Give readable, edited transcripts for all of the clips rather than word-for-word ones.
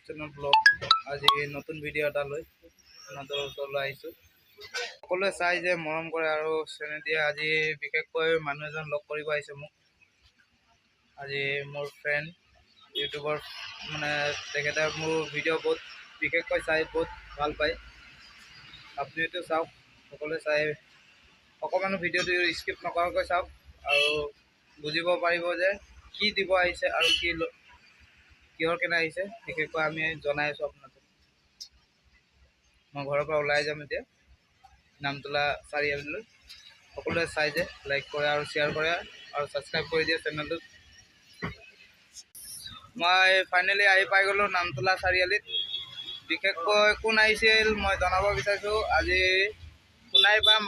Channel blog আজি নতুন video' এটা লৈ আপোনালোকৰ ওচৰলৈ আহিছোঁ। সকলোৱে চাই যে মৰম কৰে আৰু চেনেল দিয়ে। আজি বিশেষকৈ মানুহ এজন লগ কৰিব আহিছে মোক। আজি মোৰ ফ্ৰেণ্ড ইউটিউবৰ মানে তেখেতে মোৰ ভিডিঅ' বহুত বিশেষকৈ চাই বহুত ভাল পায়। আপুনিতো চাওক, সকলোৱে চাই অকণমানো ভিডিঅ'টো স্কিপ নকৰাকৈ চাওক আৰু বুজিব পাৰিব যে কি দিব আহিছে আৰু কিহৰ কেনে আহিছে। বিশেষকৈ আমি জনাই আছোঁ আপোনালোকক। মই ঘৰৰ পৰা ওলাই যাম এতিয়া নামতলা চাৰিআলিলৈ। সকলোৱে চাই যে লাইক কৰে আৰু শ্বেয়াৰ কৰে আৰু ছাবস্ক্ৰাইব কৰি দিয়ে চেনেলটোত। মই ফাইনেলি আহি পাই গ'লোঁ নামতলা চাৰিআলিত। বিশেষকৈ কোন আহিছিল মই জনাব বিচাৰিছোঁ। আজি শুনাই পাম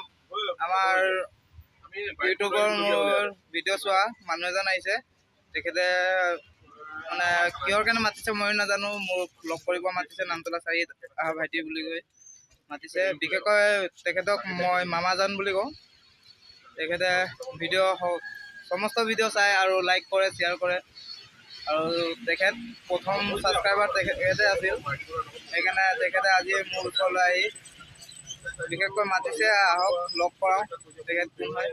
আমাৰ ইউটিউবৰ মোৰ ভিডিঅ' চোৱা মানুহ এজন আহিছে। তেখেতে মানে কিহৰ কাৰণে মাতিছে ময়ো নাজানো, মোক লগ কৰিব মাতিছে। নামতলা চাৰিআলিত আহা ভাইটি বুলি কৈ মাতিছে। বিশেষকৈ তেখেতক মই মামাজান বুলি কওঁ। তেখেতে সমস্ত ভিডিঅ' চাই আৰু লাইক কৰে, শ্বেয়াৰ কৰে আৰু তেখেত প্ৰথম ছাবস্ক্ৰাইবাৰ তেখেতে আছিল। সেইকাৰণে তেখেতে আজি মোৰ ওচৰলৈ আহি বিশেষকৈ মাতিছে, আহক লগ কৰাওঁ তেখেত কোন হয়।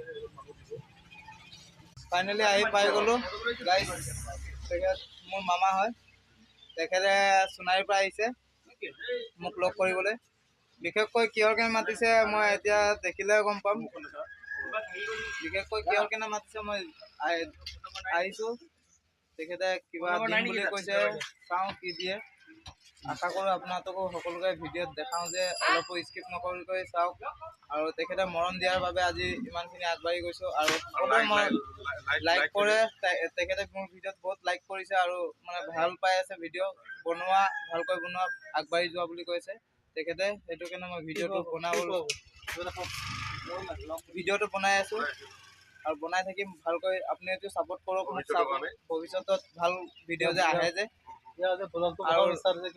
ফাইনেলি আহি পাই গ'লোঁ গাইজ। তেখেত মোৰ মামা হয়। তেখেতে সোণাৰীৰ পৰা আহিছে মোক লগ কৰিবলৈ। বিশেষকৈ কিহৰ কাৰণে মাতিছে মই এতিয়া দেখিলে গম পাম। বিশেষকৈ কিহৰ কাৰণে মাতিছে মই আহিছোঁ। তেখেতে কিবা দিম বুলি কৈছে, চাওঁ কি দিয়ে। আশা কৰোঁ আপোনালোকো সকলোকে ভিডিঅ'ত দেখাওঁ যে অলপো স্কিপ নকৰাকৈ চাওক আৰু তেখেতে মৰম দিয়াৰ বাবে আজি ইমানখিনি আগবাঢ়ি গৈছোঁ। আৰু সকলোৱে মই লাইক কৰে। তেখেতে মোৰ ভিডিঅ'ত বহুত লাইক কৰিছে আৰু মানে ভাল পাই আছে। ভিডিঅ' বনোৱা ভালকৈ বনোৱা, আগবাঢ়ি যোৱা বুলি কৈছে তেখেতে। সেইটো কাৰণে মই ভিডিঅ'টো বনাই আছোঁ আৰু বনাই থাকিম ভালকৈ। আপুনিটো ছাপোৰ্ট কৰক মোক, ভৱিষ্যতত ভাল ভিডিঅ' যে আহে যে কিবা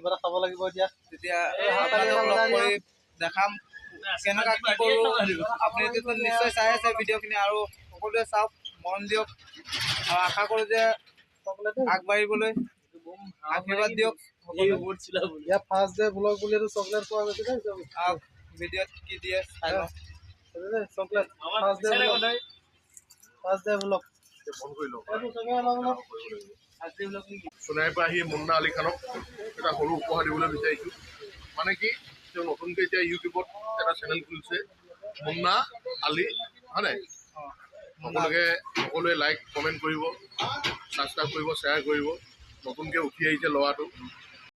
এটা খাব লাগিব। তেতিয়া আপোনালোকক লগ কৰি দেখাম কেনেকুৱা কি কৰোঁ। আপুনিতো নিশ্চয় চাই আছে ভিডিঅ'খিনি আৰু সকলোৱে চাওক, মন দিয়ক আৰু আশা কৰোঁ যে আগবাঢ়িবলৈ আশীৰ্বাদ দিয়ক। ফাৰ্ষ্ট ডে ব্লগ বুলি চকলেট পোৱা গৈছিলে। ভিডিঅ'ত কি দিয়ে চাই লওঁ। চকলেট ফাৰ্ষ্ট ডে ব্লগ সোণাৰীৰ পৰা আহি মুন্না আলী খানক এটা সৰু উপহাৰ দিবলৈ বিচাৰিছোঁ। মানে কি, তেওঁ নতুনকৈ এতিয়া ইউটিউবত এটা চেনেল খুলিছে মুন্না আলী, হয় নাই? সকলোৱে লাইক কমেণ্ট কৰিব, ছাবস্ক্ৰাইব কৰিব, শ্বেয়াৰ কৰিব। নতুনকৈ উঠি আহিছে ল'ৰাটো।